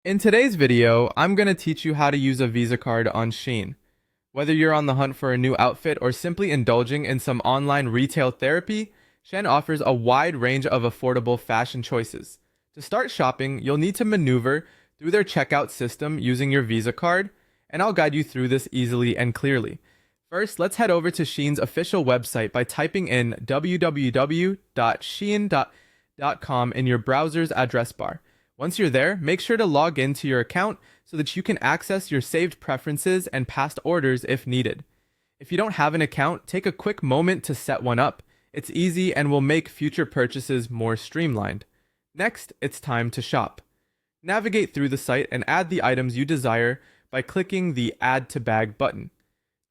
In today's video, I'm going to teach you how to use a Visa card on Shein. Whether you're on the hunt for a new outfit or simply indulging in some online retail therapy, Shein offers a wide range of affordable fashion choices. To start shopping, you'll need to maneuver through their checkout system using your Visa card, and I'll guide you through this easily and clearly. First, let's head over to Shein's official website by typing in www.shein.com in your browser's address bar. Once you're there, make sure to log into your account so that you can access your saved preferences and past orders if needed. If you don't have an account, take a quick moment to set one up. It's easy and will make future purchases more streamlined. Next, it's time to shop. Navigate through the site and add the items you desire by clicking the Add to Bag button.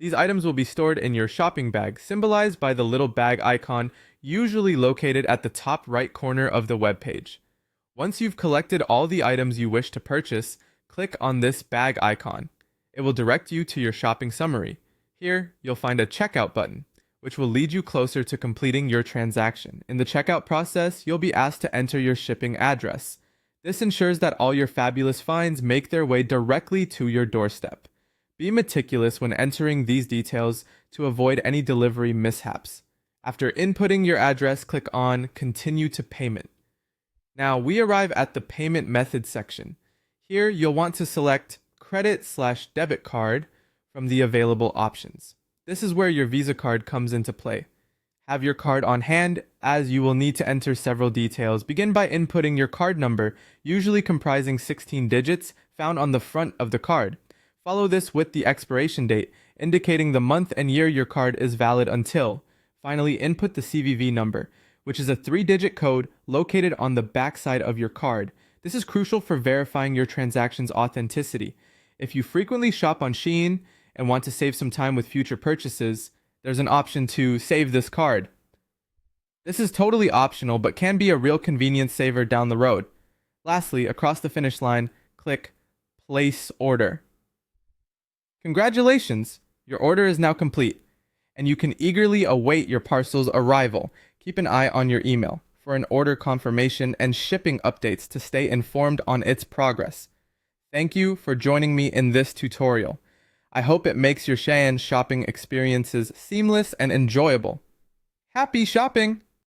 These items will be stored in your shopping bag, symbolized by the little bag icon usually located at the top right corner of the web page. Once you've collected all the items you wish to purchase, click on this bag icon. It will direct you to your shopping summary. Here, you'll find a checkout button, which will lead you closer to completing your transaction. In the checkout process, you'll be asked to enter your shipping address. This ensures that all your fabulous finds make their way directly to your doorstep. Be meticulous when entering these details to avoid any delivery mishaps. After inputting your address, click on Continue to Payment. Now we arrive at the payment method section. Here you'll want to select credit/debit card from the available options. This is where your Visa card comes into play. Have your card on hand, as you will need to enter several details. Begin by inputting your card number, usually comprising 16 digits, found on the front of the card. Follow this with the expiration date, indicating the month and year your card is valid until. Finally, input the CVV number, which is a 3-digit code located on the backside of your card. This is crucial for verifying your transaction's authenticity. If you frequently shop on Shein and want to save some time with future purchases, there's an option to save this card. This is totally optional, but can be a real convenience saver down the road. Lastly, across the finish line, click Place Order. Congratulations! Your order is now complete, and you can eagerly await your parcel's arrival. Keep an eye on your email for an order confirmation and shipping updates to stay informed on its progress. Thank you for joining me in this tutorial. I hope it makes your Shein shopping experiences seamless and enjoyable. Happy shopping!